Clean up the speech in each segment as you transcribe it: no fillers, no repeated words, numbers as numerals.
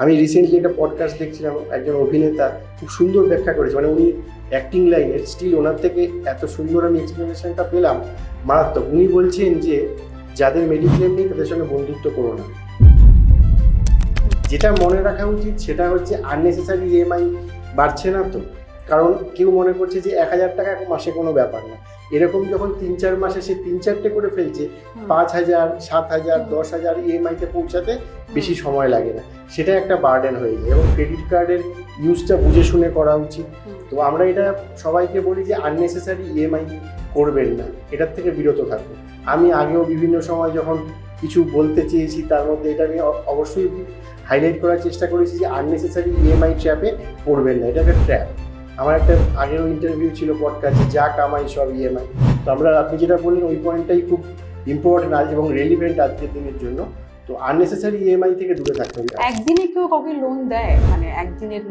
আমি রিসেন্টলি একটা পডকাস্ট দেখছিলাম, একজন অভিনেতা খুব সুন্দর ব্যাখ্যা করেছে, মানে উনি অ্যাক্টিং লাইনের স্টিল ওনার থেকে এত সুন্দর আমি এক্সপ্লেনেশনটা পেলাম, মারাত্মক। উনি বলছেন যে যাদের মেডিক্লেম নেই তাদের সঙ্গে বন্ধুত্ব করো না। যেটা মনে রাখা উচিত সেটা হচ্ছে আননেসেসারি ইএমআই বাড়ছে না তো, কারণ কেউ মনে করছে যে 1,000 টাকা মাসে কোনো ব্যাপার না, এরকম যখন 3-4 মাসে সে 3-4টে করে ফেলছে, 5,000, 7,000, 10,000 ইএমআইতে পৌঁছাতে বেশি সময় লাগে না, সেটা একটা বার্ডেন হয়ে যায়। এবং ক্রেডিট কার্ডের ইউজটা বুঝে শুনে করা উচিত। তো আমরা এটা সবাইকে বলি যে আননেসেসারি ইএমআই করবেন না, এটার থেকে বিরত থাকুন। আমি আগেও বিভিন্ন সময় যখন কিছু বলতে চেয়েছি তার মধ্যে এটা আমি অবশ্যই হাইলাইট করার চেষ্টা করেছি যে আননেসেসারি ইএমআই ট্র্যাপে পড়বেন না, এটা একটা ট্র্যাপ। আমার একটা আগেও ইন্টারভিউ ছিল পডকাস্টে, যা কামাই সব ইএমআই। তো আপনি যেটা বললেন ওই পয়েন্টটাই খুব ইম্পর্টেন্ট আজ এবং রেলিভেন্ট আজকের দিনের জন্য। তো আননেসেসারি ইএমআই থেকে দূরে থাকতে হবে। একদিনে কেউ কাউকে লোন দেয়, মানে একদিনের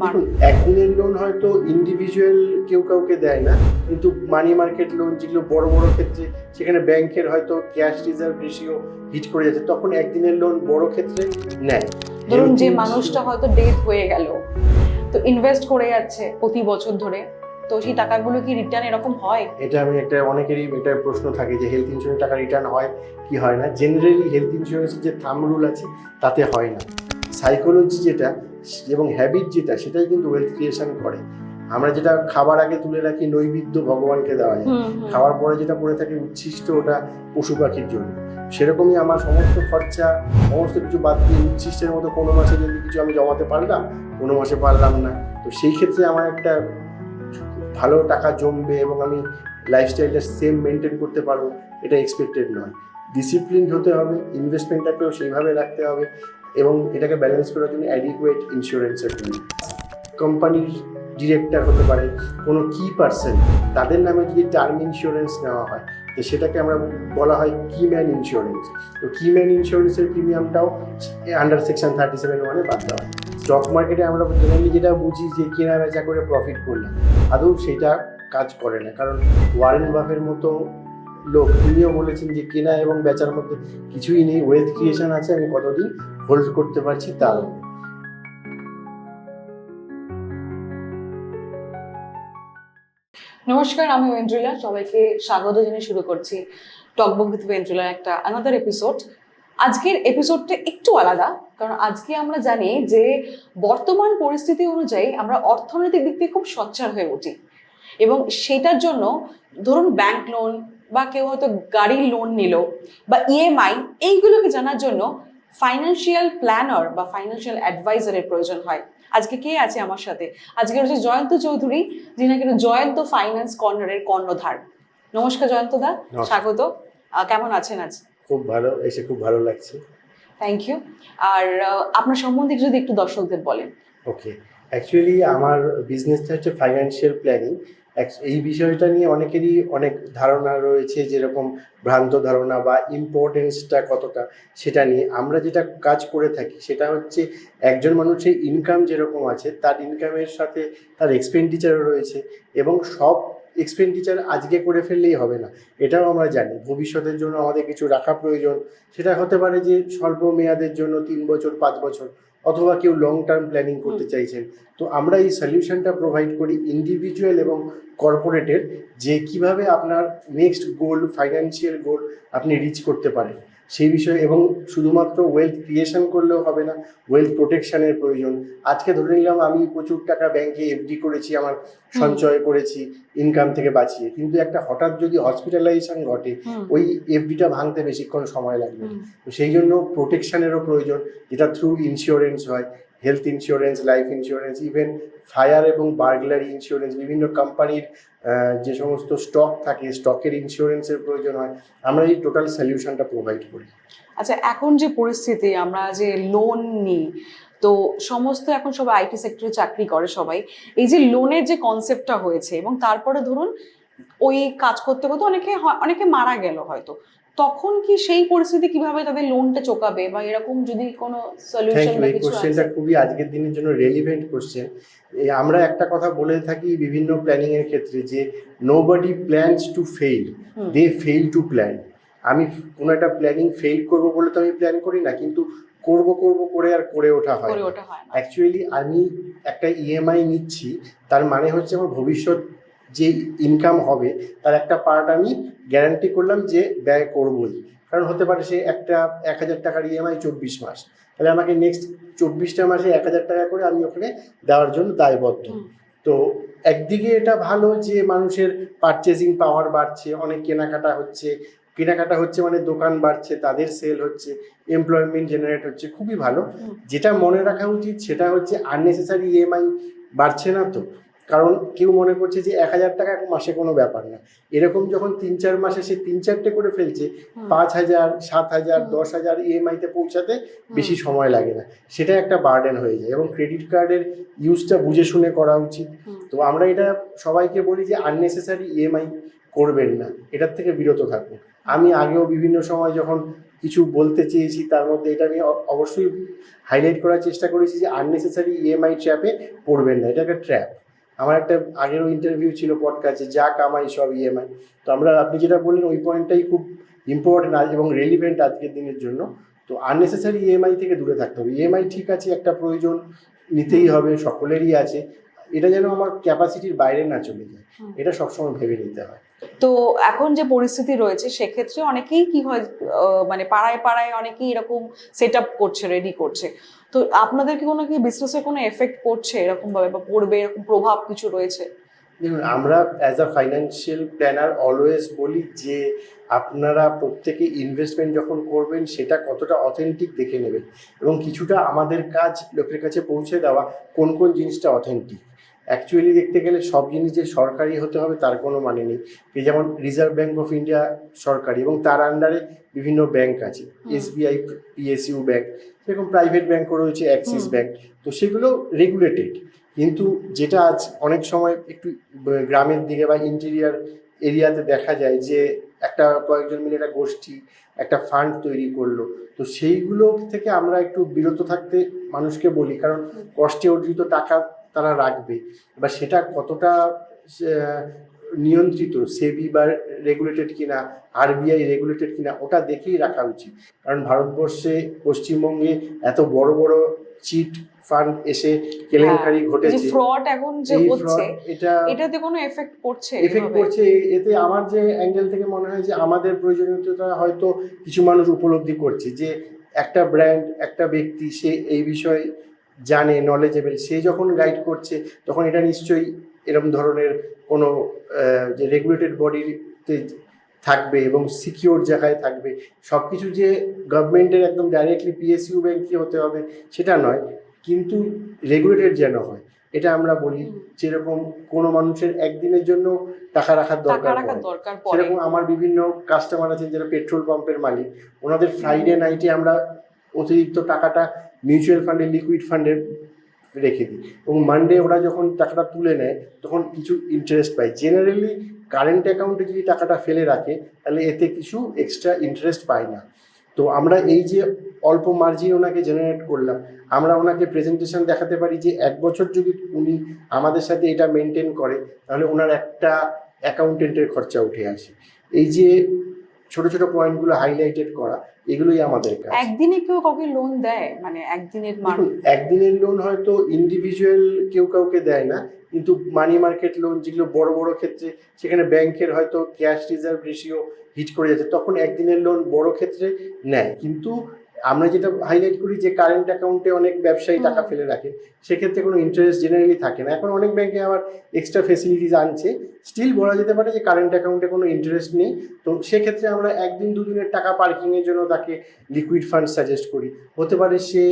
একদিনের লোন হয়তো ইন্ডিভিজুয়াল কেউ কাউকে দেয় না, কিন্তু মানি মার্কেট লোন যেগুলো বড় বড় ক্ষেত্রে, সেখানে ব্যাংকের হয়তো ক্যাশ রিজার্ভ রেশিও হিট করে যাচ্ছে, তখন একদিনের লোন বড় ক্ষেত্রে নেয়। ধরুন যে মানুষটা হয়তো ডেথ হয়ে গেল, তো ইনভেস্ট করে যাচ্ছে প্রতি বছর ধরে, তো সেই টাকাগুলো কি রিটার্ন এরকম হয়? এটা অনেকেরই এটা প্রশ্ন থাকে যে হেলথ ইন্স্যুরেন্স টাকা রিটার্ন হয় কি হয় না। জেনারেলি হেলথ ইন্স্যুরেন্সের যে থাম্ব রুল আছে তাতে হয় না। সাইকোলজি যেটা এবং হ্যাবিট যেটা, সেটাই কিন্তু ওয়েলথ ক্রিয়েশন করে। আমরা যেটা খাবার আগে তুলে রাখি নৈবেদ্য ভগবানকে দেওয়া যায়, খাওয়ার পরে যেটা পড়ে থাকে উচ্ছিষ্ট, ওটা পশু পাখির জন্য। সেরকমই আমার সমস্ত খরচা, সমস্ত কিছু বাদ দিয়ে উচ্ছিষ্টের মতো কোনো মাসে যদি কিছু আমি জমাতে পারলাম, কোনো মাসে পারলাম না, তো সেই ক্ষেত্রে আমার একটা ভালো টাকা জমবে এবং আমি লাইফস্টাইলটা সেম মেনটেন করতে পারবো, এটা এক্সপেক্টেড নয়। ডিসিপ্লিন হতে হবে, ইনভেস্টমেন্টটাকেও সেইভাবে রাখতে হবে এবং এটাকে ব্যালেন্স করার জন্য অ্যাডিকুয়েট ইন্স্যুরেন্সের প্রয়োজন। কোম্পানির ডিরেক্টর হতে পারে, কোনো কি পার্সন, তাদের নামে যদি টার্ম ইন্স্যুরেন্স নেওয়া হয় তো সেটাকে আমরা বলা হয় কি ম্যান ইন্স্যুরেন্স। তো কি ম্যান ইন্স্যুরেন্সের প্রিমিয়ামটাও আন্ডার সেকশন 37(1) বাদ দেওয়া হয়। স্টক মার্কেটে আমরা জেনারেলি যেটা বুঝি যে কেনা বেচা করে প্রফিট করলাম, আদৌ সেটা কাজ করে না। কারণ ওয়ারেন বাফের মতো লোক তিনিও বলেছেন যে কেনা এবং বেচার মধ্যে কিছুই নেই, ওয়েলথ ক্রিয়েশন আছে, আমি কতদিন হোল্ড করতে পারছি তার। নমস্কার, আমি ওয়েন্দ্রিলা, সবাইকে স্বাগত জানিয়ে শুরু করছি টকবক উইথ ওয়েন্দ্রিলার একটা আনাদার এপিসোড। আজকের এপিসোডটা একটু আলাদা, কারণ আজকে আমরা জানি যে বর্তমান পরিস্থিতি অনুযায়ী আমরা অর্থনৈতিক দিক থেকে খুব সোচ্চার হয়ে উঠি, এবং সেটার জন্য ধরুন ব্যাংক লোন বা কেউ হয়তো গাড়ির লোন নিল বা ইএমআই, এইগুলোকে জানার জন্য ফাইন্যান্সিয়াল প্ল্যানার বা ফাইন্যান্সিয়াল অ্যাডভাইজারের প্রয়োজন হয়। আজকে কে আছে আমার সাথে? আজকে হচ্ছে জয়ন্ত চৌধুরী, যিনি কিন্তু জয়ন্ত ফাইন্যান্স কর্নারের কর্ণধার। নমস্কার জয়ন্ত দা, স্বাগত। কেমন আছেন আজ? খুব ভালো, এসে খুব ভালো লাগছে। Thank you. আর আপনার সম্বন্ধে যদি একটু দর্শকদের বলেন। ওকে, অ্যাকচুয়ালি আমার বিজনেসটা হচ্ছে ফাইন্যান্সিয়াল প্ল্যানিং। এই বিষয়টা নিয়ে অনেকেরই অনেক ধারণা রয়েছে, যেরকম ভ্রান্ত ধারণা বা ইম্পর্টেন্সটা কতটা, সেটা নিয়ে আমরা যেটা কাজ করে থাকি সেটা হচ্ছে একজন মানুষের ইনকাম যেরকম আছে তার ইনকামের সাথে তার এক্সপেন্ডিচারও রয়েছে, এবং সব এক্সপেন্ডিচার আজকে করে ফেললেই হবে না, এটাও আমরা জানি। ভবিষ্যতের জন্য আমাদের কিছু রাখা প্রয়োজন। সেটা হতে পারে যে স্বল্প মেয়াদের জন্য 3 বছর, 5 বছর, অথবা কেউ লং টার্ম প্ল্যানিং করতে চাইছেন। তো আমরা এই সলিউশনটা প্রোভাইড করি ইন্ডিভিজুয়াল এবং কর্পোরেটের, যে কিভাবে আপনার নেক্সট গোল, ফাইন্যান্সিয়াল গোল আপনি রিচ করতে পারেন সেই বিষয়ে। এবং শুধুমাত্র ওয়েলথ ক্রিয়েশন করলেও হবে না, ওয়েলথ প্রোটেকশনের প্রয়োজন। আজকে ধরে নিলাম আমি প্রচুর টাকা ব্যাংকে এফডি করেছি, আমার সঞ্চয় করেছি ইনকাম থেকে বাঁচিয়ে, কিন্তু একটা হঠাৎ যদি হসপিটালাইজেশন ঘটে, ওই এফডিটা ভাঙতে বেশিক্ষণ সময় লাগবে। তো সেই জন্য প্রোটেকশনেরও প্রয়োজন, যেটা থ্রু ইন্স্যুরেন্স হয়, health insurance, life insurance, even fire এবং বার্গলারি ইন্স্যুরেন্স, বিভিন্ন কোম্পানির যে সমস্ত স্টক থাকে স্টকের ইন্স্যুরেন্সের প্রয়োজন হয়। আমরা এই টোটাল সলিউশনটা প্রোভাইড করি। আচ্ছা, এখন যে পরিস্থিতি, আমরা যে লোন নিই, তো সমস্ত এখন সবাই আইটি সেক্টরে চাকরি করে সবাই, এই যে লোনের যে কনসেপ্টটা হয়েছে, এবং তারপরে ধরুন ওই কাজ করতে করতে অনেকে মারা গেল হয়তো, তখন কি সেই পরিস্থিতি কিভাবে তাদের লোনটা চোকাবে, বা এরকম যদি কোনো সলিউশন বা কিছু আছে? কোশ্চেনটা খুবই আজকের দিনের জন্য রেলিভেন্ট কোশ্চেন। আমরা একটা কথা বলে থাকি বিভিন্ন প্ল্যানিং এর ক্ষেত্রে যে nobody plans to fail, they fail to plan. আমি কোনো একটা প্ল্যানিং ফেইল করবো বলে তো আমি প্ল্যান করি না, কিন্তু করব করে আর করে ওঠা হয় করে না। ওঠা হয় না। অ্যাকচুয়ালি আমি একটা ইএমআই নিচ্ছি, তার মানে হচ্ছে আমার ভবিষ্যৎ যে ইনকাম হবে তার একটা পার্ট আমি গ্যারান্টি করলাম যে ব্যয় করবই। কারণ হতে পারে সে একটা 1,000 টাকার ইএমআই 24 মাস, তাহলে আমাকে নেক্সট 24টা মাসে 1,000 টাকা করে আমি ওখানে দেওয়ার জন্য দায়বদ্ধ। তো একদিকে এটা ভালো যে মানুষের পারচেজিং পাওয়ার বাড়ছে, অনেক কেনাকাটা হচ্ছে মানে দোকান বাড়ছে, তাদের সেল হচ্ছে, এমপ্লয়মেন্ট জেনারেট হচ্ছে, খুবই ভালো। যেটা মনে রাখা উচিত সেটা হচ্ছে আননেসেসারি ইএমআই বাড়ছে না তো। কারণ কেউ মনে করছে যে 1,000 টাকা মাসে কোনো ব্যাপার না, এরকম যখন 3-4 মাসে সে 3-4টে করে ফেলছে, 5,000, 7,000, 10,000 ইএমআইতে পৌঁছাতে বেশি সময় লাগে না, সেটা একটা বার্ডেন হয়ে যায়। এবং ক্রেডিট কার্ডের ইউজটা বুঝে শুনে করা উচিত। তো আমরা এটা সবাইকে বলি যে আননেসেসারি ইএমআই করবেন না, এটার থেকে বিরত থাকুন। আমি আগেও বিভিন্ন সময় যখন কিছু বলতে চেয়েছি তার মধ্যে এটা আমি অবশ্যই হাইলাইট করার চেষ্টা করেছি যে আননেসেসারি ইএমআই ট্র্যাপে পড়বেন না, এটা একটা ট্র্যাপ। আমার একটা আগেরও ইন্টারভিউ ছিল পডকাস্টে, যা কামাই সব ইএমআই। তো আপনি যেটা বললেন ওই পয়েন্টটাই খুব ইম্পর্টেন্ট এবং রেলিভেন্ট আজকের দিনের জন্য। তো আননেসেসারি ইএমআই থেকে দূরে থাকতে হবে। ইএমআই ঠিক আছে, একটা প্রয়োজন, নিতেই হবে, সকলেরই আছে, এটা যেন আমার ক্যাপাসিটির বাইরে না চলে যায়, এটা সবসময় ভেবে নিতে হয়। তো এখন যে পরিস্থিতি রয়েছে সেক্ষেত্রে অনেকেই কি হয়, মানে পাড়ায় পাড়ায় অনেকেই এরকম সেট আপ করছে, রেডি করছে। তো আপনাদের কি কোনো কি বিজনেসে কোনো এফেক্ট পড়ছে এরকম ভাবে, বা পড়বে এরকম প্রভাব কিছু রয়েছে? দেখুন, আমরা as a financial planner always বলি যে আপনারা প্রত্যেকে ইনভেস্টমেন্ট যখন করবেন সেটা কতটা অথেন্টিক দেখে নেবেন, এবং কিছুটা আমাদের কাজ লোকের কাছে পৌঁছে দেওয়া কোন কোন জিনিসটা অথেন্টিক। অ্যাকচুয়ালি দেখতে গেলে সব জিনিস যে সরকারি হতে হবে তার কোনো মানে নেই। এই যেমন রিজার্ভ ব্যাঙ্ক অফ ইন্ডিয়া সরকারি, এবং তার আন্ডারে বিভিন্ন ব্যাংক আছে, এসবিআই, পিএসইউ ব্যাংক, সেরকম প্রাইভেট ব্যাংকও রয়েছে, অ্যাক্সিস ব্যাংক। তো সেগুলো রেগুলেটেড। কিন্তু যেটা আজ অনেক সময় একটু গ্রামের দিকে বা ইন্টেরিয়ার এরিয়াতে দেখা যায় যে কয়েকজন মিলে একটা গোষ্ঠী একটা ফান্ড তৈরি করলো, তো সেইগুলো থেকে আমরা একটু বিরত থাকতে মানুষকে বলি। কারণ কষ্টে অর্জিত টাকা তারা রাখবে, বা সেটা কতটা নিয়ন্ত্রিত, সেবি বা রেগুলেটেড কিনা, আরবিআই রেগুলেটেড কিনা, ওটা দেখেই রাখা উচিত। কারণ ভারতবর্ষে, পশ্চিমবঙ্গে এত বড় বড় চিট ফান্ড এসে কেলেঙ্কারি ঘটেছে, ফ্রড এখন যে হচ্ছে, এটাতে কোনো এফেক্ট পড়ছে? এতে আমার যে অ্যাঙ্গেল থেকে মনে হয় যে আমাদের প্রয়োজনীয়তা হয়তো কিছু মানুষ উপলব্ধি করছে যে একটা ব্র্যান্ড, একটা ব্যক্তি, সে এই বিষয়ে জানে, নলেজেবল, সে যখন গাইড করছে তখন এটা নিশ্চয়ই এরকম ধরনের কোনো যে রেগুলেটেড বডিতে থাকবে এবং সিকিউর জায়গায় থাকবে। সব কিছু যে গভর্নমেন্টের একদম ডাইরেক্টলি পিএসইউ ব্যাংকই হতে হবে সেটা নয়, কিন্তু রেগুলেটেড যেন হয়, এটা আমরা বলি। যেরকম কোনো মানুষের একদিনের জন্য টাকা রাখার দরকার পড়ে, সেরকম আমার বিভিন্ন কাস্টমার আছেন যারা পেট্রোল পাম্পের মালিক, ওনাদের ফ্রাইডে নাইটে আমরা অতিরিক্ত টাকাটা মিউচুয়াল ফান্ডে, লিকুইড ফান্ডে রেখে দিই, এবং মানডে ওরা যখন টাকাটা তুলে নেয় তখন কিছু ইন্টারেস্ট পায়। জেনারেলি কারেন্ট অ্যাকাউন্টে যদি টাকাটা ফেলে রাখে তাহলে এতে কিছু এক্সট্রা ইন্টারেস্ট পায় না। তো আমরা এই যে অল্প মার্জিন ওনাকে জেনারেট করলাম, আমরা ওনাকে প্রেজেন্টেশন দেখাতে পারি যে 1 বছর যদি উনি আমাদের সাথে এটা মেনটেন করে তাহলে ওনার একটা অ্যাকাউন্টেন্টের খরচা উঠে আসে। এই যে ছোট ছোট পয়েন্টগুলো হাইলাইটেড করা, এগুলোই আমাদের কাজ। একদিনে কেউ কাউকে লোন দেয়, মানে একদিনের লোন হয়তো ইন্ডিভিজুয়াল কেউ কাউকে দেয় না, কিন্তু মানি মার্কেট লোন যেগুলো বড় বড় ক্ষেত্রে, সেখানে ব্যাংকের হয়তো ক্যাশ রিজার্ভ রেশিও হিট করে যাচ্ছে, তখন একদিনের লোন বড় ক্ষেত্রে নেয়। কিন্তু আমরা যেটা হাইলাইট করি যে কারেন্ট অ্যাকাউন্টে অনেক ব্যবসায়ী টাকা ফেলে রাখে, সেক্ষেত্রে কোনো ইন্টারেস্ট জেনারেলি থাকে না। এখন অনেক ব্যাংকে আবার এক্সট্রা ফেসিলিটিস আনছে, স্টিল বলা যেতে পারে যে কারেন্ট অ্যাকাউন্টে কোনো ইন্টারেস্ট নেই। তো সেক্ষেত্রে আমরা 1-2 দিনের টাকা পার্কিংয়ের জন্য তাকে লিকুইড ফান্ড সাজেস্ট করি। হতে পারে সে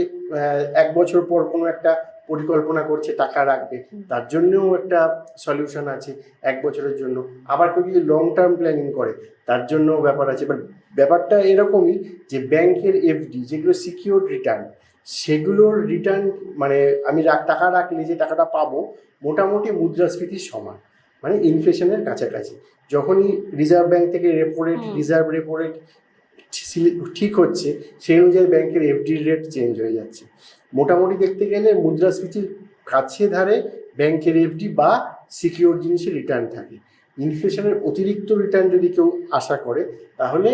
1 বছর পর কোনো একটা পরিকল্পনা করছে টাকা রাখবে, তার জন্যও একটা সলিউশন আছে 1 বছরের জন্য। আবার কেউ যদি লং টার্ম প্ল্যানিং করে তার জন্য ব্যাপার আছে। বাট ব্যাপারটা এরকমই যে ব্যাংকের এফডি যেগুলো সিকিউরড রিটার্ন, সেগুলোর রিটার্ন মানে আমি টাকা রাখলে যে টাকাটা পাবো মোটামুটি মুদ্রাস্ফীতির সমান, মানে ইনফ্লেশনের কাছাকাছি। যখনই রিজার্ভ ব্যাংক থেকে repo rate, reserve repo rate ঠিক হচ্ছে, সেই অনুযায়ী ব্যাংকের এফডির রেট চেঞ্জ হয়ে যাচ্ছে। মোটামুটি দেখতে গেলে মুদ্রাস্ফীতির কাছে ধারে ব্যাংকের এফডি বা সিকিউর জিনিসের রিটার্ন থাকে। ইনফ্লেশনের অতিরিক্ত রিটার্ন যদি কেউ আশা করে তাহলে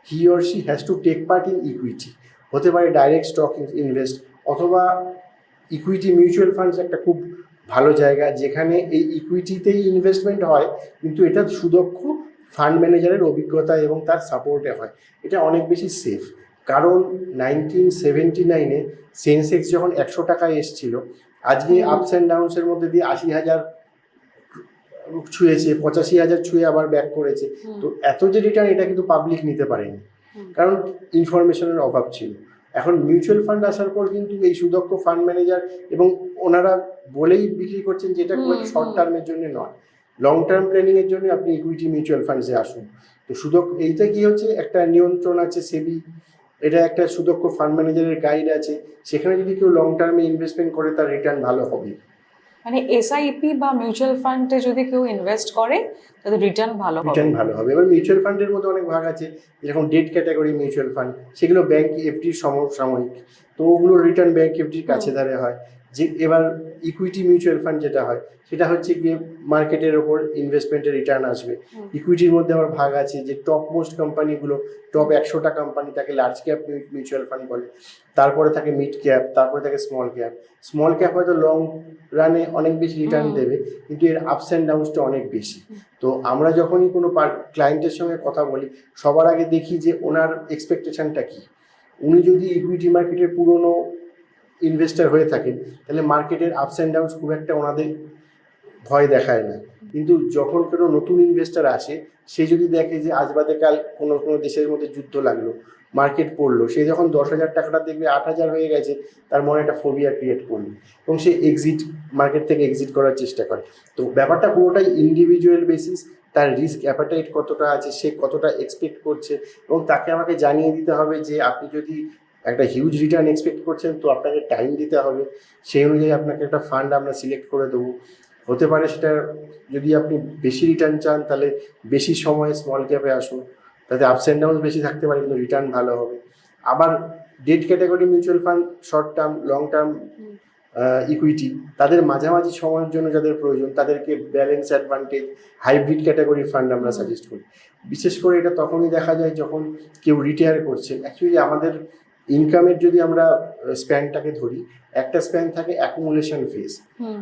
he or she has to take part in equity. হতে পারে ডাইরেক্ট স্টক ইনভেস্ট, অথবা ইকুইটি মিউচুয়াল ফান্ডস একটা খুব ভালো জায়গা যেখানে এই ইকুইটিতেই ইনভেস্টমেন্ট হয়, কিন্তু এটা সুদক্ষ ফান্ড ম্যানেজারের অভিজ্ঞতা এবং তার সাপোর্টে হয়। এটা অনেক বেশি সেফ, কারণ 1979-এ সেন্সেক্স যখন 100 টাকায় এসছিল, আজকে আপস অ্যান্ড ডাউনসের মধ্যে দিয়ে 80,000 ছুঁয়েছে, 85,000 ছুঁয়ে আবার ব্যাক করেছে। তো এত যে রিটার্ন, এটা কিন্তু পাবলিক নিতে পারেনি, কারণ ইনফরমেশনের অভাব ছিল। এখন মিউচুয়াল ফান্ড আসার পর কিন্তু এই সুদক্ষ ফান্ড ম্যানেজার এবং ওনারা বলেই বিক্রি করছেন যে এটা খুব একটা শর্ট টার্মের জন্য নয়, লং টার্ম প্ল্যানিং এর জন্য আপনি ইকুইটি মিউচুয়াল ফান্ডসে আসুন। তো এইটা কি হচ্ছে, একটা নিয়ন্ত্রণ আছে সেবি, এটা একটা সুদক্ষ ফান্ড ম্যানেজারের গাইড আছে, সেখানে যদি কেউ লং টার্মে ইনভেস্টমেন্ট করে তার রিটার্ন ভালো হবে। মানে এসআইপি বা মিউচুয়াল ফান্ডে যদি কেউ ইনভেস্ট করে তাদের রিটার্ন ভালো হবে। রিটার্ন ভালো হবে। এবার মিউচুয়াল ফান্ডের মধ্যে অনেক ভাগ আছে, যেরকম ডেট ক্যাটাগরি মিউচুয়াল ফান্ড, সেগুলো ব্যাংক এফডির সমসাময়িক, তো ওগুলোর রিটার্ন ব্যাংক এফডির কাছে ধারে হয়। যে এবার ইকুইটি মিউচুয়াল ফান্ড যেটা হয়, সেটা হচ্ছে গিয়ে মার্কেটের ওপর ইনভেস্টমেন্টের রিটার্ন আসবে। ইকুইটির মধ্যে আবার ভাগ আছে, যে টপ মোস্ট কোম্পানিগুলো, টপ 100টা কোম্পানি, তাকে লার্জ ক্যাপ মিউচুয়াল ফান্ড বলে। তারপরে থাকে মিড ক্যাপ, তারপরে থাকে স্মল ক্যাপ। স্মল ক্যাপ হয়তো লং রানে অনেক বেশি রিটার্ন দেবে, কিন্তু এর আপস অ্যান্ড ডাউনসটা অনেক বেশি। তো আমরা যখনই কোনো ক্লায়েন্টের সঙ্গে কথা বলি, সবার আগে দেখি যে ওনার এক্সপেকটেশনটা কী। উনি যদি ইকুইটি মার্কেটের পুরনো ইনভেস্টার হয়ে থাকেন, তাহলে মার্কেটের আপস অ্যান্ড ডাউনস খুব একটা ওনাদের ভয় দেখায় না। কিন্তু যখন কোনো নতুন ইনভেস্টার আসে, সে যদি দেখে যে আজ বাদে কাল কোনো কোনো দেশের মধ্যে যুদ্ধ লাগলো, মার্কেট পড়লো, সে যখন 10,000 টাকাটা দেখবে 8,000 হয়ে গেছে, তার মনে একটা ফোবিয়া ক্রিয়েট করবে এবং সে মার্কেট থেকে এক্সিট করার চেষ্টা করে। তো ব্যাপারটা পুরোটাই ইন্ডিভিজুয়াল বেসিস, তার রিস্ক অ্যাপাটাইট কতটা আছে, সে কতটা এক্সপেক্ট করছে, এবং তাকে আমাকে জানিয়ে দিতে হবে যে আপনি যদি একটা হিউজ রিটার্ন এক্সপেক্ট করছেন, তো আপনাকে টাইম দিতে হবে, সেই অনুযায়ী আপনাকে একটা ফান্ড আমরা সিলেক্ট করে দেবো। হতে পারে সেটা, যদি আপনি বেশি রিটার্ন চান, তাহলে বেশি সময় স্মল ক্যাপে আসুন, তাতে আপস অ্যান্ড ডাউন বেশি থাকতে পারে, কিন্তু রিটার্ন ভালো হবে। আবার debt category mutual fund, short term, long term equity, তাদের মাঝামাঝি সময়ের জন্য যাদের প্রয়োজন, তাদেরকে balance advantage hybrid category fund আমরা সাজেস্ট করি। বিশেষ করে এটা তখনই দেখা যায় যখন কেউ রিটায়ার করছে। অ্যাকচুয়ালি আমাদের ইনকামের যদি আমরা স্প্যানটাকে ধরি, একটা স্প্যান থাকে অ্যাকুমুলেশন ফেজ।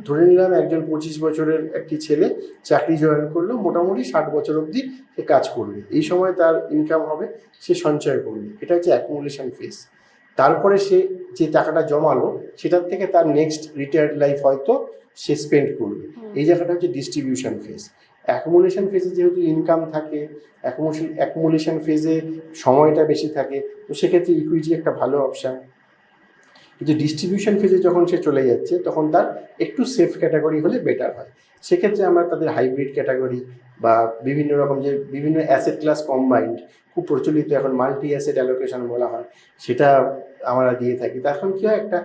ধরে নিলাম একজন 25 বছরের একটি ছেলে চাকরি জয়েন করলো, মোটামুটি 60 বছর অবধি সে কাজ করবে, এই সময় তার ইনকাম হবে, সে সঞ্চয় করবে, এটা হচ্ছে অ্যাকুমুলেশন ফেজ। তারপরে সে যে টাকাটা জমালো, সেটার থেকে তার নেক্সট রিটায়ার্ড লাইফ হয়তো সে স্পেন্ড করবে, এই জায়গাটা হচ্ছে ডিস্ট্রিবিউশন ফেজ। অ্যাকুমুলেশন ফেজে যেহেতু ইনকাম থাকে, অ্যাকুমুলেশন ফেজে সময়টা বেশি থাকে, তো সেক্ষেত্রে ইকুইটি একটা ভালো অপশান। কিন্তু ডিস্ট্রিবিউশন ফেজে যখন সে চলে যাচ্ছে, তখন তার একটু সেফ ক্যাটাগরি হলে বেটার হয়। সেক্ষেত্রে আমরা তাদের হাইব্রিড ক্যাটাগরি বা বিভিন্ন রকম যে বিভিন্ন অ্যাসেট ক্লাস কম্বাইন্ড, খুব প্রচলিত এখন মাল্টি অ্যাসেট অ্যালোকেশন বলা হয়, সেটা আমরা দিয়ে থাকি। তখন কী হয়, একটা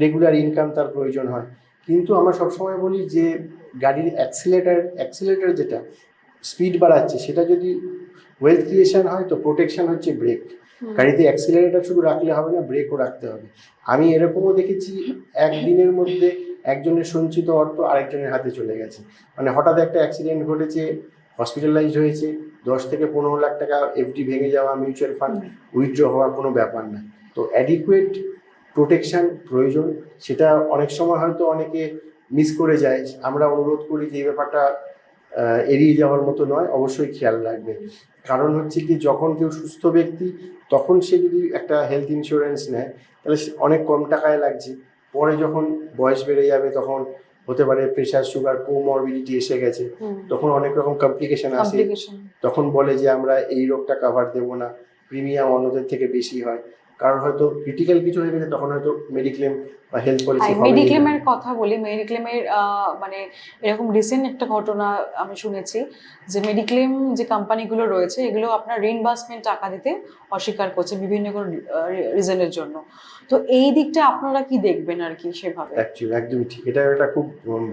রেগুলার ইনকাম তার প্রয়োজন হয়। কিন্তু আমরা সবসময় বলি যে গাড়ির অ্যাক্সিলেটার যেটা স্পিড বাড়াচ্ছে, সেটা যদি ওয়েলথ ক্রিয়েশন হয়, তো প্রোটেকশন হচ্ছে ব্রেক। গাড়িতে অ্যাক্সিলারেটর শুধু রাখলে হবে না, ব্রেকও রাখতে হবে। আমি এরকমও দেখেছি, একদিনের মধ্যে একজনের সঞ্চিত অর্থ আরেকজনের হাতে চলে গেছে। মানে হঠাৎ একটা অ্যাক্সিডেন্ট ঘটেছে, হসপিটালাইজড হয়েছে, 10 থেকে 15 লাখ টাকা এফডি ভেঙে যাওয়া, মিউচুয়াল ফান্ড উইথড্র হওয়ার কোনো ব্যাপার না। তো অ্যাডিকুয়েট প্রোটেকশন প্রয়োজন, সেটা অনেক সময় হয়তো অনেকে মিস করে যায়। আমরা অনুরোধ করি যে এই ব্যাপারটা এড়িয়ে যাওয়ার মতো নয়, অবশ্যই খেয়াল রাখবে। কারণ হচ্ছে কি, যখন কেউ সুস্থ ব্যক্তি, তখন সে যদি একটা হেলথ ইন্স্যুরেন্স নেয়, তাহলে অনেক কম টাকায় লাগছে। পরে যখন বয়স বেড়ে যাবে, তখন হতে পারে প্রেশার, সুগার, কোমরবিডিটি এসে গেছে, তখন অনেক রকম কমপ্লিকেশন আসে। তখন বলে যে আমরা এই রোগটা কাভার দেবো না, প্রিমিয়াম অন্যদের থেকে বেশি হয়। কারণ হয়তো ক্রিটিক্যাল কিছু হয়ে গেছে, তখন হয়তো মেডিক্লেম বা হেলথ পলিসি হবে। মেডিক্লেমের কথা বলি, মেডিক্লেমের মানে এরকম রিসেন্ট একটা ঘটনা আমি শুনেছি যে মেডিক্লেম যে কোম্পানিগুলো রয়েছে, এগুলো আপনার রিইম্বার্সমেন্ট টাকা দিতে অস্বীকার করছে বিভিন্ন কোনো রিজনের জন্য। তো এই দিকটা আপনারা কি দেখবেন আর কি সেভাবে? অ্যাকচুয়ালি একদমই ঠিক, এটা একটা খুব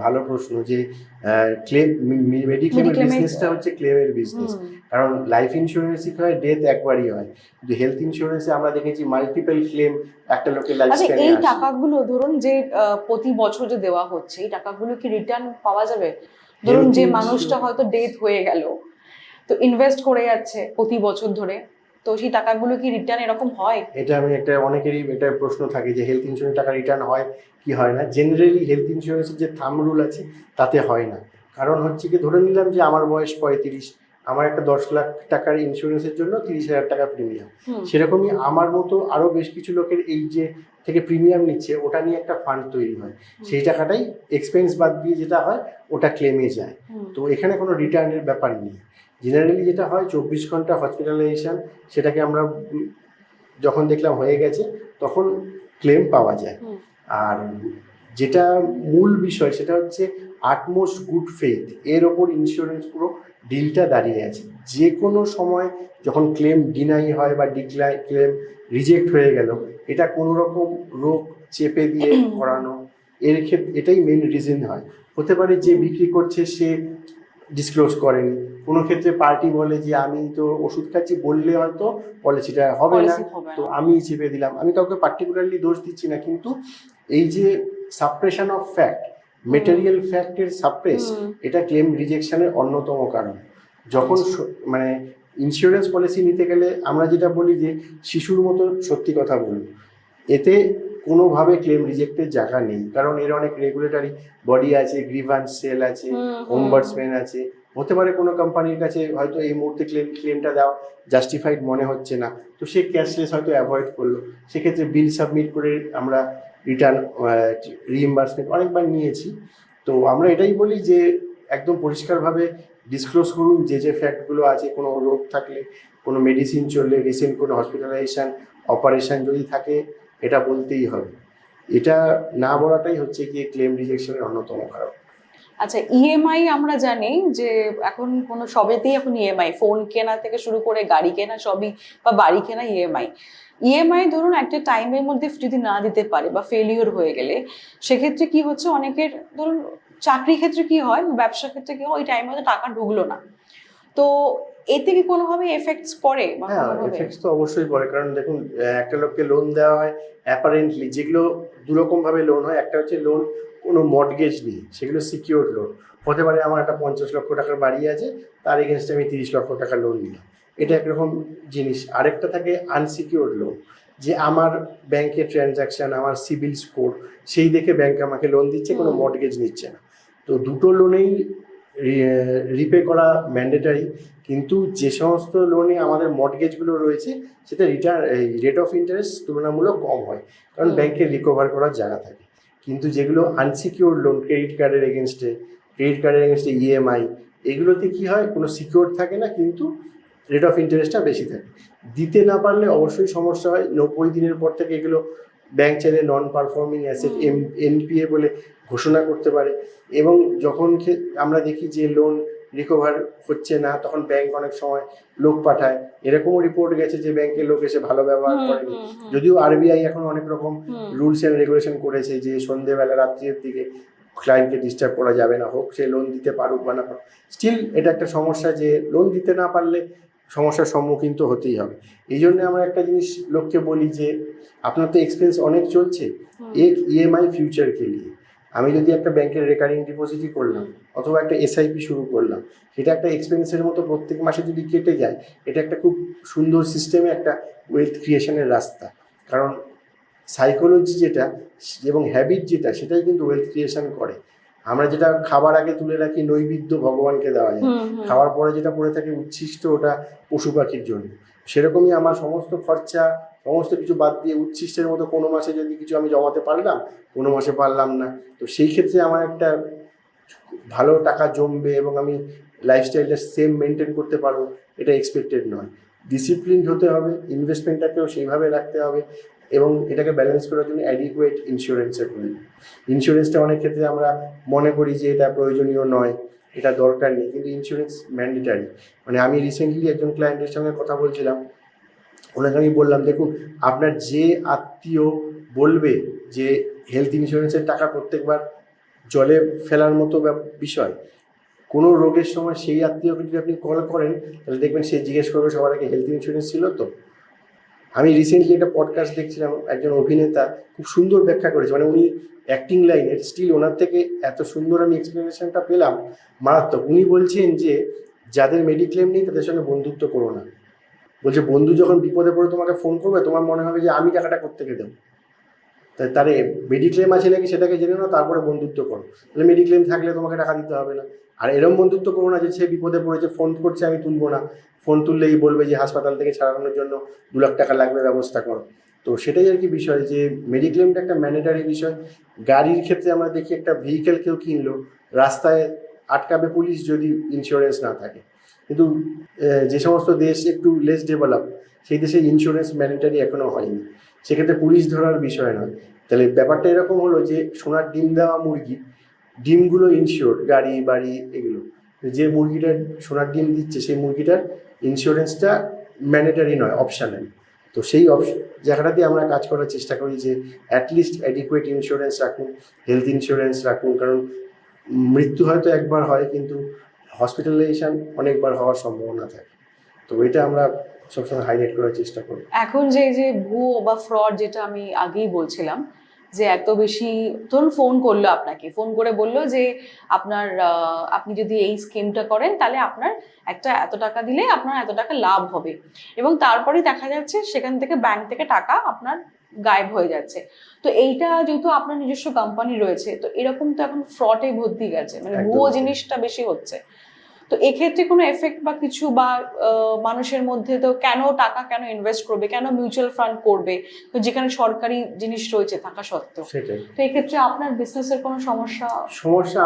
ভালো প্রশ্ন যে ক্লেম, মেডিক্লেমের বিজনেসটা হচ্ছে ক্লেমের বিজনেস। কারণ লাইফ ইন্স্যুরেন্সই হয়, ডেথ একবারই হয়, কিন্তু হেলথ ইন্স্যুরেন্সে আমরা দেখেছি মাল্টিপল ক্লেম একটা লোকের লাইফ স্প্যানে আসে। এই টাকাগুলো ধরুন যে প্রতি বছর যে দেওয়া হচ্ছে, এই টাকাগুলো কি রিটার্ন পাওয়া যাবে? ধরুন যে মানুষটা হয়তো ডেথ হয়ে গেল, তো ইনভেস্ট করে যাচ্ছে প্রতি বছর ধরে, তো সেই টাকাগুলো কি রিটার্ন এরকম হয়? এটা আমি একটা অনেকেরই এটা প্রশ্ন থাকে যে হেলথ ইন্স্যুরেন্স টাকা রিটার্ন হয় কি হয় না। জেনারেলি হেলথ ইন্স্যুরেন্সের যে থাম্ব রুল আছে তাতে হয় না। কারণ হচ্ছে কি, ধরে নিলাম যে আমার বয়স 35, আমার একটা 10 লাখ টাকার ইন্স্যুরেন্সের জন্য 30,000 টাকা প্রিমিয়াম। সেরকমই আমার মতো আরও বেশ কিছু লোকের এই যে থেকে প্রিমিয়াম নিচ্ছে ওটা নিয়ে একটা ফান্ড তৈরি হয়, সেই টাকাটাই এক্সপেন্স বাদ দিয়ে যেটা হয় ওটা ক্লেমে যায়। তো এখানে কোনো রিটার্নের ব্যাপার নেই। জেনারেলি যেটা হয় 24 ঘন্টা হসপিটালাইজেশন, সেটাকে আমরা যখন দেখলাম হয়ে গেছে তখন ক্লেম পাওয়া যায়। আর যেটা মূল বিষয় সেটা হচ্ছে আটমোস্ট গুড ফেথ, এর ওপর ইন্স্যুরেন্স পুরো ডিলটা দাঁড়িয়ে আছে। যে কোনো সময় যখন ক্লেম ডিনাই হয় বা ক্লেম রিজেক্ট হয়ে গেল, এটা কোনো রকম রোগ চেপে দিয়ে করানো, এর ক্ষেত্রে এটাই মেন রিজন হয়। হতে পারে যে বিক্রি করছে সে ডিসক্লোজ করেনি, কোনো ক্ষেত্রে পার্টি বলে যে আমি তো ওষুধ খাচ্ছি বললে হয়তো পলিসিটা হবে না, তো আমি চেপে দিলাম। আমি কাউকে পার্টিকুলারলি দোষ দিচ্ছি না, কিন্তু এই যে সাপ্রেশন অফ ফ্যাক্ট, মেটেরিয়াল ফ্যাক্টের সাপ্রেস, এটা ক্লেম রিজেকশনের অন্যতম কারণ। যখন মানে ইন্স্যুরেন্স পলিসি নিতে গেলে আমরা যেটা বলি যে শিশুর মতো সত্যি কথা বলুন, এতে কোনোভাবে ক্লেম রিজেক্টের জায়গা নেই। কারণ এর অনেক রেগুলেটরি বডি আছে, গ্রিভান্স সেল আছে, ওমবার্সম্যান আছে। হতে পারে কোনো কোম্পানির কাছে হয়তো এই মুহূর্তে ক্লেমটা দেওয়া জাস্টিফাইড মনে হচ্ছে না, তো সে ক্যাশলেস হয়তো অ্যাভয়েড করলো। সেক্ষেত্রে বিল সাবমিট করে আমরা রিটার্ন রিইম্বার্সমেন্ট অনেকবার নিয়েছি। তো আমরা এটাই বলি যে একদম পরিষ্কারভাবে ডিসক্লোজ করুন যে ফ্যাক্টগুলো আছে। কোনো রোগ থাকলে, কোনো মেডিসিন চললে, রিসেন্ট কোনো হসপিটালাইজেশন, অপারেশন যদি থাকে, এটা বলতেই হবে। এটা না বলাটাই হচ্ছে গিয়ে ক্লেম রিজেকশনের অন্যতম কারণ। আচ্ছা, ইএমআই আমরা জানি যে এখন কোনো সবেতেই এখন ইএমআই, ফোন কেনা থেকে শুরু করে গাড়ি কেনা সবই, বা বাড়ি কেনা ইএমআই ধরুন একটা টাইমের মধ্যে যদি না দিতে পারে বা ফেলিওর হয়ে গেলে, সেক্ষেত্রে কি হচ্ছে, অনেকের ধরুন চাকরির ক্ষেত্রে কি হয়, ব্যবসার ক্ষেত্রে কি হয়, ওই টাইমে হয়তো টাকা ঢুকলো না, তো এতে কি কোনোভাবে এফেক্টস পড়ে? হ্যাঁ, এফেক্টস তো অবশ্যই পড়ে। কারণ দেখুন, একটা লোককে লোন দেওয়া হয় অ্যাপারেন্টলি, যেগুলো দুরকমভাবে লোন হয়। একটা হচ্ছে লোন কোনো মর্টগেজ নিয়ে, সেগুলো সিকিউরড লোন। হতে পারে আমার একটা 50 লক্ষ টাকার বাড়ি আছে, তার এগেনস্টে আমি 30 লক্ষ টাকা লোন নিলাম, এটা একরকম জিনিস। আরেকটা থাকে আনসিকিউরড লোন, যে আমার ব্যাংকের ট্রানজ্যাকশান, আমার সিবিল স্কোর, সেই দেখে ব্যাংক আমাকে লোন দিচ্ছে, কোনো মর্টগেজ নিচ্ছে না। তো দুটো লোনেই রিপে করা ম্যান্ডেটারি। কিন্তু যে সমস্ত লোনে আমাদের মর্টগেজগুলো রয়েছে, সেটা রেট অফ ইন্টারেস্ট তুলনামূলক কম হয়, কারণ ব্যাংকের রিকভার করার জায়গা থাকে। কিন্তু যেগুলো আনসিকিউরড লোন, ক্রেডিট কার্ডের এগেনস্টে ইএমআই, এগুলোতে কি হয়, কোনো সিকিউর থাকে না, কিন্তু রেট অফ ইন্টারেস্টটা বেশি থাকে। দিতে না পারলে অবশ্যই সমস্যা হয়। 90 দিনের পর থেকে এগুলো ব্যাংক চাইলে নন পারফর্মিং অ্যাসেট এনপিএ বলে ঘোষণা করতে পারে। এবং যখন আমরা দেখি যে লোন রিকভার হচ্ছে না, তখন ব্যাংক অনেক সময় লোক পাঠায়। এরকমও রিপোর্ট গেছে যে ব্যাংকের লোক এসে ভালো ব্যবহার করেনি। যদিও আরবিআই এখন অনেক রকম রুলস অ্যান্ড রেগুলেশন করেছে যে সন্ধ্যেবেলা, রাত্রির দিকে ক্লায়েন্টকে ডিস্টার্ব করা যাবে না, হোক সে লোন দিতে পারুক বা না পারুক। স্টিল এটা একটা সমস্যা যে লোন দিতে না পারলে সমস্যার সম্মুখীন তো হতেই হবে। এই জন্য আমরা একটা জিনিস লোককে বলি যে আপনার তো এক্সপেন্স অনেক চলছে, এক ইএমআই ফিউচারকে নিয়ে। আমি যদি একটা ব্যাংকের রেকারিং ডিপোজিটই করলাম, অথবা একটা এসআইপি শুরু করলাম, সেটা একটা এক্সপেন্সের মতো প্রত্যেক মাসে যদি কেটে যায়, এটা একটা খুব সুন্দর সিস্টেমে একটা ওয়েলথ ক্রিয়েশনের রাস্তা। কারণ সাইকোলজি যেটা এবং হ্যাবিট যেটা, সেটাই কিন্তু ওয়েলথ ক্রিয়েশন করে। আমরা যেটা খাবার আগে তুলে রাখি নৈবেদ্য ভগবানকে দেওয়া যায়, খাওয়ার পরে যেটা পড়ে থাকে উচ্ছিষ্ট, ওটা পশু পাখির জন্য। সেরকমই আমার সমস্ত খরচা, সমস্ত কিছু বাদ দিয়ে উচ্ছিষ্টের মতো কোনো মাসে যদি কিছু আমি জমাতে পারলাম, কোনো মাসে পারলাম না, তো সেই ক্ষেত্রে আমার একটা ভালো টাকা জমবে এবং আমি লাইফস্টাইলটা সেম মেনটেন করতে পারবো, এটা এক্সপেক্টেড নয়। ডিসিপ্লিন হতে হবে, ইনভেস্টমেন্টটাকেও সেইভাবে রাখতে হবে, এবং এটাকে ব্যালেন্স করার জন্য অ্যাডিকুয়েট ইন্স্যুরেন্সের প্রয়োজন। ইন্স্যুরেন্সটা অনেক ক্ষেত্রে আমরা মনে করি যে এটা প্রয়োজনীয় নয়, এটা দরকার নেই, কিন্তু ইন্স্যুরেন্স ম্যান্ডেটারি। মানে আমি রিসেন্টলি একজন ক্লায়েন্টের সঙ্গে কথা বলছিলাম, ওনাকে আমি বললাম, দেখুন আপনার যে আত্মীয় বলবে যে হেলথ ইন্স্যুরেন্সের টাকা প্রত্যেকবার জলে ফেলার মতো বিষয়, কোনো রোগের সময় সেই আত্মীয়কে যদি আপনি কল করেন, তাহলে দেখবেন সে জিজ্ঞেস করবে সবার আগে হেলথ ইন্স্যুরেন্স ছিল তো। আমি রিসেন্টলি একটা পডকাস্ট দেখছিলাম, একজন অভিনেতা খুব সুন্দর ব্যাখ্যা করেছে, মানে উনি অ্যাক্টিং লাইনের, স্টিল ওনার থেকে এত সুন্দর আমি এক্সপ্লেনেশনটা পেলাম, মারাত্মক। উনি বলছেন যে যাদের মেডিক্লেম নেই তাদের সঙ্গে বন্ধুত্ব করো না, বলছে বন্ধু যখন বিপদে পড়ে তোমাকে ফোন করবে, তোমার মনে হবে যে আমি টাকাটা কোত্থেকে দেবো। তাই তার মেডিক্লেম আছে নাকি সেটাকে জেনে নাও, তারপরে বন্ধুত্ব করো। তাহলে মেডিক্লেম থাকলে তোমাকে টাকা দিতে হবে না। আর এরকম বন্ধুত্ব করো না যে সে বিপদে পড়েছে, ফোন করছে আমি তুলবো না, ফোন তুললেই বলবে যে হাসপাতাল থেকে ছাড়ানোর জন্য 2 লাখ টাকা লাগবে, ব্যবস্থা করো। তো সেটাই আর কি বিষয়, যে মেডিক্লেমটা একটা ম্যান্ডেটারি বিষয়। গাড়ির ক্ষেত্রে আমরা দেখি একটা ভেহিকেল কেউ কিনলো, রাস্তায় আটকাবে পুলিশ যদি ইন্স্যুরেন্স না থাকে। কিন্তু যে সমস্ত দেশ একটু লেস ডেভেলপ, সেই দেশে ইন্স্যুরেন্স ম্যান্ডেটারি এখনো হয়নি, সেক্ষেত্রে পুলিশ ধরার বিষয় নয়। তাহলে ব্যাপারটা এরকম হলো যে সোনার ডিম দেওয়া মুরগি, ডিমগুলো ইনশিওর, গাড়ি বাড়ি এগুলো, যে মুরগিটা সোনার ডিম দিচ্ছে সেই মুরগিটার ইন্স্যুরেন্সটা ম্যান্ডেটারি নয়, অপশনাল। তো সেই জায়গাটা দিয়ে আমরা কাজ করার চেষ্টা করি যে অ্যাটলিস্ট অ্যাডিকুয়েট ইন্স্যুরেন্স রাখুন, হেলথ ইন্স্যুরেন্স রাখুন। কারণ মৃত্যু হয়তো একবার হয়, কিন্তু হসপিটালাইজেশন অনেকবার হওয়ার সম্ভাবনা থাকে। তো এটা আমরা সবসময় হাইলাইট করার চেষ্টা করি। এখন যে ভুয়ো বা ফ্রড, যেটা আমি আগেই বলছিলাম, যে এত বেশি, ধরুন ফোন করলো আপনাকে, ফোন করে বললো যে আপনার আপনি যদি এই স্কিমটা করেন তাহলে আপনার এত টাকা দিলে আপনার এত টাকা লাভ হবে, এবং তারপরে দেখা যাচ্ছে সেখান থেকে ব্যাংক থেকে টাকা আপনার গায়েব হয়ে যাচ্ছে। তো এইটা যেহেতু আপনার নিজস্ব কোম্পানি রয়েছে, তো এরকম তো এখন ফ্রডে ভর্তি গেছে, মানে একদম। ভুয়ো জিনিসটা বেশি হচ্ছে। তো এক্ষেত্রে কোনো এফেক্ট বা কিছু বা মানুষের মধ্যে তো কেন ইনভেস্ট করবে, কেন মিউচুয়াল ফান্ড করবে, তো যেখানে সরকারি জিনিস রয়েছে থাকা সত্ত্বেও, সেটাই তো এক্ষেত্রে আপনার বিজনেসের কোনো সমস্যা?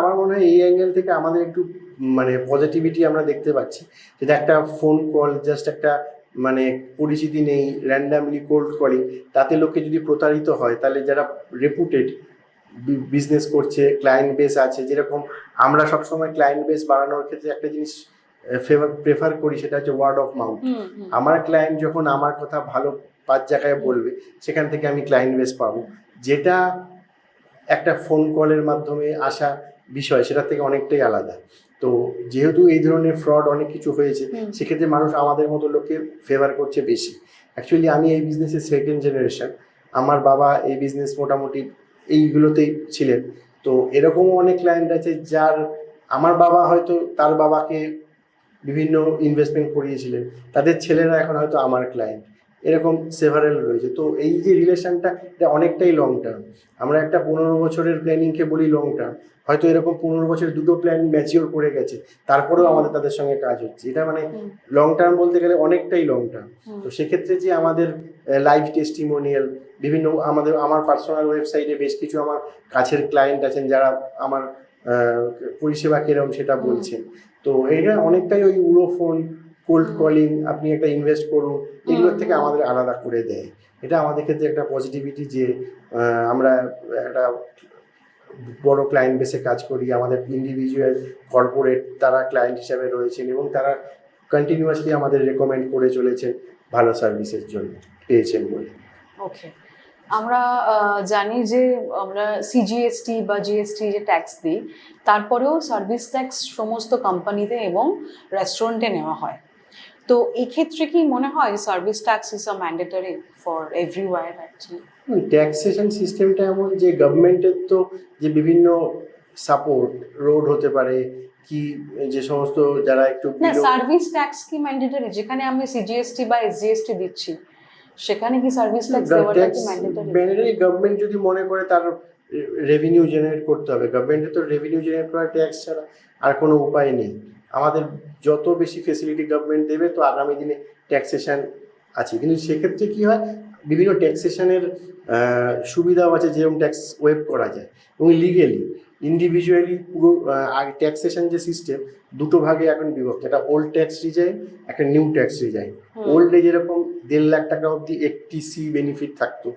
আমার মনে হয় এই অ্যাঙ্গেল থেকে আমাদের একটু মানে পজিটিভিটি আমরা দেখতে পাচ্ছি। যেটা একটা ফোন কল, জাস্ট একটা মানে পরিচিতি নেই, র্যান্ডামলি কোল্ড কলিং, তাতে লোকে যদি প্রতারিত হয়, তাহলে যারা রেপুটেড বিজনেস করছে, ক্লায়েন্ট বেস আছে, যেরকম আমরা সবসময় ক্লায়েন্ট বেস বাড়ানোর ক্ষেত্রে একটা জিনিস প্রেফার করি, সেটা হচ্ছে ওয়ার্ড অফ মাউথ। আমার ক্লায়েন্ট যখন আমার কথা ভালো 5 জায়গায় বলবে, সেখান থেকে আমি ক্লায়েন্ট বেস পাবো, যেটা একটা ফোন কলের মাধ্যমে আসা বিষয় সেটার থেকে অনেকটাই আলাদা। তো যেহেতু এই ধরনের ফ্রড অনেক কিছু হয়েছে, সেক্ষেত্রে মানুষ আমাদের মতো লোককে ফেভার করছে বেশি। অ্যাকচুয়ালি আমি এই বিজনেসের সেকেন্ড জেনারেশন। আমার বাবা এই বিজনেস মোটামুটি এইগুলোতেই ছিলেন। তো এরকমও অনেক ক্লায়েন্ট আছে যার, আমার বাবা হয়তো তার বাবাকে বিভিন্ন ইনভেস্টমেন্ট করিয়েছিলেন, তাদের ছেলেরা এখন হয়তো আমার ক্লায়েন্ট, এরকম সেভারেল রয়েছে। তো এই যে রিলেশনটা, এটা অনেকটাই লং টার্ম। আমরা একটা 15 বছরের প্ল্যানিংকে বলি লং টার্ম, হয়তো এরকম 15 বছরের দুটো প্ল্যান ম্যাচিওর করে গেছে, তারপরেও আমাদের তাদের সঙ্গে কাজ হচ্ছে। এটা মানে লং টার্ম বলতে গেলে অনেকটাই লং টার্ম। তো সেক্ষেত্রে যে আমাদের লাইভ টেস্টিমোনিয়াল, বিভিন্ন আমার পার্সোনাল ওয়েবসাইটে বেশ কিছু আমার কাছের ক্লায়েন্ট আছেন যারা আমার পরিষেবা কিরকম সেটা বলছেন। তো এটা অনেকটাই ওই উড়োফোন, কোল্ড কলিং, আপনি একটা ইনভেস্ট করুন, এগুলোর থেকে আমাদের আলাদা করে দেয়। এটা আমাদের ক্ষেত্রে একটা পজিটিভিটি যে আমরা একটা বড় ক্লায়েন্ট বেসে কাজ করি, আমাদের ইন্ডিভিজুয়াল কর্পোরেট তারা ক্লায়েন্ট হিসাবে রয়েছেন এবং তারা কন্টিনিউয়াসলি আমাদের রেকমেন্ড করে চলেছেন ভালো সার্ভিসের জন্য, পেয়েছেন বলে। ওকে, আমরা জানি যে আমরা সিজিএসটি বা জিএসটি যে ট্যাক্স দিই, তারপরেও সার্ভিস ট্যাক্স সমস্ত কোম্পানিতে এবং রেস্টুরেন্টে নেওয়া হয়। তো এই ক্ষেত্রে কি মনে হয় service tax is a mandatory for everywhere actually? Taxation সিস্টেমটা এমন যে গভর্নমেন্টের তো যে বিভিন্ন সাপোর্ট, রোড হতে পারে কি, যে সমস্ত যারা একটু না, সার্ভিস ট্যাক্স কি ম্যান্ডেটরি? যেখানে আমি সিজিএসটি বা এসজিএসটি দিচ্ছি, সেখানে কি সার্ভিস ট্যাক্স দেওয়াটা কি ম্যান্ডেটরি? ম্যান্ডেটরি। গভর্নমেন্ট যদি মনে করে তার রেভিনিউ জেনারেট করতে হবে, গভর্নমেন্টের তো রেভিনিউ জেনারেট করার ট্যাক্স ছাড়া আর কোনো উপায় নেই। আমাদের যত বেশি ফেসিলিটি গভর্নমেন্ট দেবে, তো আগামী দিনে ট্যাক্সেশন আছে। কিন্তু সেক্ষেত্রে কি হয়, বিভিন্ন ট্যাক্সেশনের সুবিধাও আছে, যেরকম ট্যাক্স ওয়েভ করা যায় এবং লিগেলি ইন্ডিভিজুয়ালি পুরো ট্যাক্সেশন যে সিস্টেম, দুটো ভাগে এখন বিভক্ত। একটা ওল্ড ট্যাক্স রিজাইন, একটা নিউ ট্যাক্স রিজাইন। ওল্ডে যেরকম 1.5 লাখ টাকা অবধি 80C বেনিফিট থাকতো,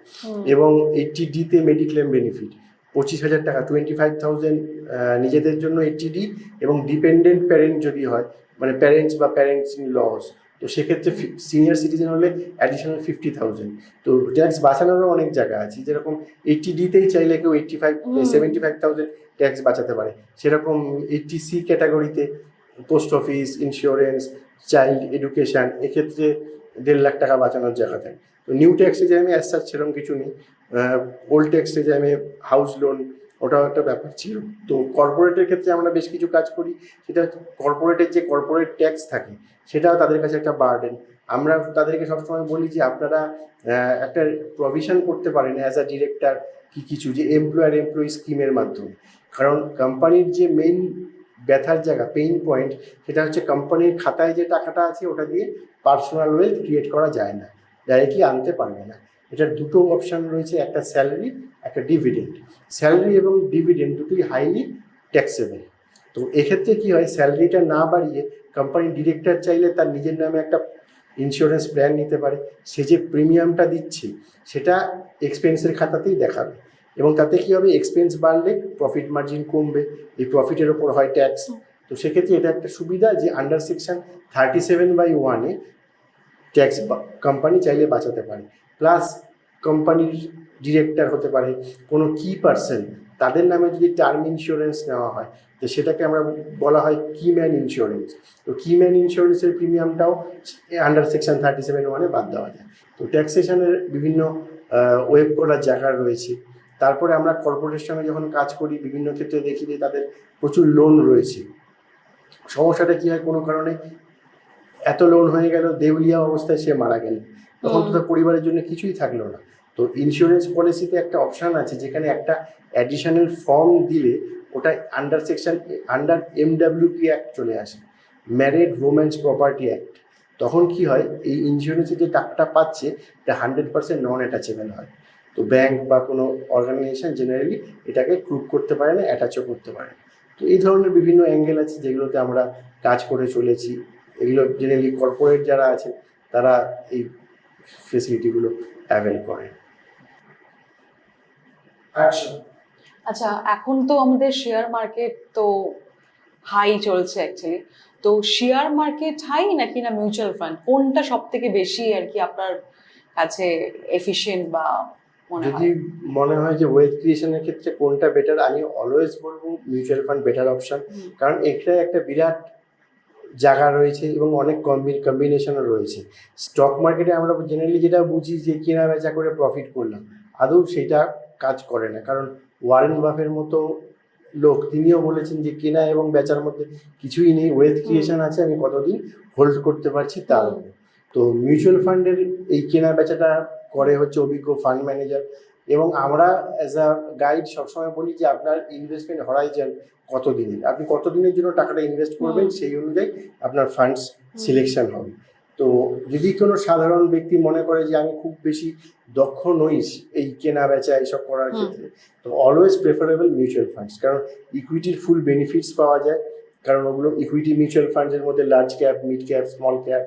এবং 80Dতে মেডিক্লেম বেনিফিট 25,000 টাকা, 25,000 নিজেদের জন্য 80D, এবং ডিপেন্ডেন্ট প্যারেন্ট যদি হয়, মানে প্যারেন্টস বা প্যারেন্টস ইন লস, তো সেক্ষেত্রে সিনিয়র সিটিজেন হলে অ্যাডিশনাল 50,000। তো ট্যাক্স বাঁচানোরও অনেক জায়গা আছে, যেরকম 80Dতেই চাইলে কেউ 75,000 ট্যাক্স বাঁচাতে পারে। সেরকম 80C ক্যাটাগরিতে post office, insurance, child education, এক্ষেত্রে 1.5 লাখ টাকা বাঁচানোর জায়গা থাকে। তো নিউ ট্যাক্সে যে আমি অ্যাজ সেরকম কিছু নেই। ওল্ড ট্যাক্সে যে আমি হাউস লোন, ওটাও একটা ব্যাপার ছিল। তো কর্পোরেটের ক্ষেত্রে আমরা বেশ কিছু কাজ করি, সেটা কর্পোরেটের যে কর্পোরেট ট্যাক্স থাকে সেটাও তাদের কাছে একটা বার্ডেন। আমরা তাদেরকে সবসময় বলি যে আপনারা একটা প্রভিশন করতে পারেন অ্যাজ আ ডিরেক্টর কিছু, যে এমপ্লয়ি স্কিমের মাধ্যমে। কারণ কোম্পানির যে মেইন ব্যথার জায়গা, পেইন পয়েন্ট, সেটা হচ্ছে কোম্পানির খাতায় যে টাকাটা আছে ওটা দিয়ে পার্সোনাল ওয়েলথ ক্রিয়েট করা যায় না, ডাইরেক্টলি আনতে পারবে না। এটার দুটো অপশান রয়েছে, একটা স্যালারি, একটা ডিভিডেন্ড। স্যালারি এবং ডিভিডেন্ড দুটোই হাইলি ট্যাক্সেবল। তো এক্ষেত্রে কী হয়, স্যালারিটা না বাড়িয়ে কোম্পানির ডিরেক্টর চাইলে তার নিজের নামে একটা ইন্স্যুরেন্স প্ল্যান নিতে পারে। সে যে প্রিমিয়ামটা দিচ্ছে সেটা এক্সপেন্সের খাতাতেই দেখাবে, এবং তাতে কী হবে, এক্সপেন্স বাড়লে প্রফিট মার্জিন কমবে, এই প্রফিটের ওপর হয় ট্যাক্স। তো সেক্ষেত্রে এটা একটা সুবিধা যে আন্ডার সেকশন 37/1 ট্যাক্স কোম্পানি চাইলে বাঁচাতে পারে। প্লাস কোম্পানির ডিরেক্টর হতে পারে, কোনো কি পার্সন, তাদের নামে যদি টার্ম ইন্স্যুরেন্স নেওয়া হয় তো সেটাকে আমরা বলা হয় কি ম্যান ইন্স্যুরেন্স। তো কি ম্যান ইন্স্যুরেন্সের প্রিমিয়ামটাও আন্ডার সেকশন 37/1 বাদ দেওয়া যায়। তো ট্যাক্সেশনের বিভিন্ন ওয়েব করার জায়গা রয়েছে। তারপরে আমরা কর্পোরেটের সঙ্গে যখন কাজ করি, বিভিন্ন ক্ষেত্রে দেখি যে তাদের প্রচুর লোন রয়েছে। সমস্যাটা কী হয়, কোনো কারণে এত লোন হয়ে গেল, দেউলিয়া অবস্থায় সে মারা গেল, তখন তো তার পরিবারের জন্য কিছুই থাকলো না। তো ইন্স্যুরেন্স পলিসিতে একটা অপশান আছে যেখানে একটা অ্যাডিশনাল ফর্ম দিলে ওটা আন্ডার MWP অ্যাক্ট চলে আসে, ম্যারিড ওমেন্স প্রপার্টি অ্যাক্ট। তখন কি হয়, এই ইন্স্যুরেন্সের যে টাকাটা পাচ্ছে এটা 100% নন অ্যাটাচেবল হয়। তো ব্যাংক বা কোনো অর্গানাইজেশন জেনারেলি এটাকে প্রুভ করতে পারে না, অ্যাটাচও করতে পারে না। তো এই ধরনের বিভিন্ন অ্যাঙ্গেল আছে যেগুলোতে আমরা কাজ করে চলেছি। এগুলো জেনারেলি কর্পোরেট যারা আছে তারা এই ফেসিলিটিগুলো অ্যাভেল করে। আচ্ছা, এখন তো আমাদের শেয়ার মার্কেট তো হাই চলছে অ্যাকচুয়ালি। তো শেয়ার মার্কেট হাই নাকি না মিউচুয়াল ফান্ড, কোনটা সব থেকে বেশি আর কি আপনার কাছে এফিশিয়েন্ট বা মনে যদি হয়? মনে হয় যে ওয়েলথ ক্রিয়েশনের ক্ষেত্রে কোনটা বেটার, আমি অলওয়েজ বলবো মিউচুয়াল ফান্ড বেটার অপশন। কারণ এখানে একটা বিরাট জায়গা রয়েছে এবং অনেক কম্বিনেশনও রয়েছে। স্টক মার্কেটে আমরা জেনারেলি যেটা বুঝি যে কেনা বেচা করে প্রফিট করলাম, আদৌ সেটা কাজ করে না। কারণ ওয়ারেন বাফের মতো লোক, তিনিও বলেছেন যে কেনা এবং বেচার মধ্যে কিছুই নেই, ওয়েলথ ক্রিয়েশন আছে, আমি কতদিন হোল্ড করতে পারছি তার উপর। তো মিউচুয়াল ফান্ডের এই কেনা বেচাটা করে হচ্ছে অভিজ্ঞ ফান্ড ম্যানেজার, এবং আমরা অ্যাজ আ গাইড সবসময় বলি যে আপনার ইনভেস্টমেন্ট হরাইজন কতদিনের, আপনি কতদিনের জন্য টাকাটা ইনভেস্ট করবেন সেই অনুযায়ী আপনার ফান্ডস সিলেকশন হবে। তো যদি কোনো সাধারণ ব্যক্তি মনে করে যে আমি খুব বেশি দক্ষ নই এই কেনা বেচা এইসব করার ক্ষেত্রে, তো অলওয়েজ প্রেফারেবল মিউচুয়াল ফান্ডস। কারণ ইকুইটির ফুল বেনিফিটস পাওয়া যায়, কারণ ওগুলো ইকুইটি মিউচুয়াল ফান্ডের মধ্যে large cap, mid cap, small cap,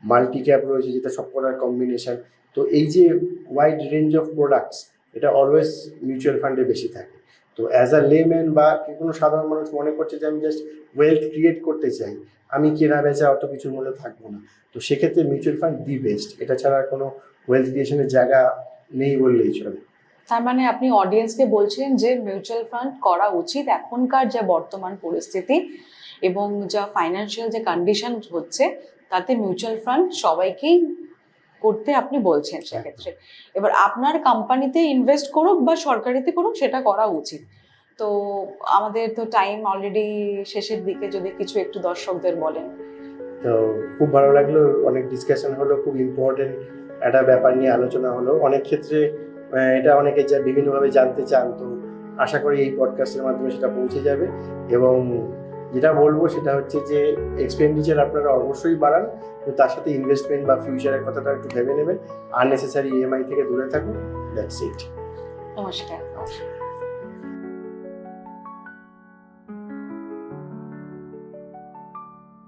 multi cap রয়েছে, যেটা সব করার কম্বিনেশন। তো এই যে ওয়াইড রেঞ্জ অফ প্রোডাক্টস, এটা অলওয়েজ মিউচুয়াল ফান্ডে বেশি থাকে। তো অ্যাজ আ লেম্যান বা কোনো সাধারণ মানুষ মনে করছে যে আমি জাস্ট ওয়েলথ ক্রিয়েট করতে চাই, আমি কেনা বেচা অত কিছুর মধ্যে থাকবো না, তো সেক্ষেত্রে মিউচুয়াল ফান্ড দি বেস্ট। এটা ছাড়া কোনো ওয়েলথ ক্রিয়েশনের জায়গা নেই বললেই চলে। তার মানে আপনি অডিয়েন্সকে বলছেন যে মিউচুয়াল ফান্ড করা উচিত এখনকার যা বর্তমান পরিস্থিতি এবং যা ফাইন্যান্সিয়াল যে কন্ডিশন হচ্ছে, তাতে মিউচুয়াল ফান্ড সবাইকেই করতে আপনি বলছেন সেক্ষেত্রে। এবার আপনার কোম্পানিতে ইনভেস্ট করুক বা সরকারিতে করুক, সেটা করা উচিত। তো আমাদের তো টাইম অলরেডি শেষের দিকে, যদি কিছু একটু দর্শকদের বলেন। তো খুব ভালো লাগলো, অনেক ডিসকাশন হলো, খুব ইম্পর্টেন্ট একটা ব্যাপার নিয়ে আলোচনা হলো। অনেক ক্ষেত্রে এটা অনেকে যা বিভিন্নভাবে জানতে চান, তো আশা করি এই পডকাস্টের মাধ্যমে সেটা পৌঁছে যাবে। এবং যেটা বলবো সেটা হচ্ছে যে এক্সপেন্ডিচার আপনারা অবশ্যই বাড়ান, কিন্তু তার সাথে ইনভেস্টমেন্ট বা ফিউচারের কথাটা একটু ভেবে নেবেন। আননেসেসারি EMI থেকে দূরে থাকুন। That's it. নমস্কার।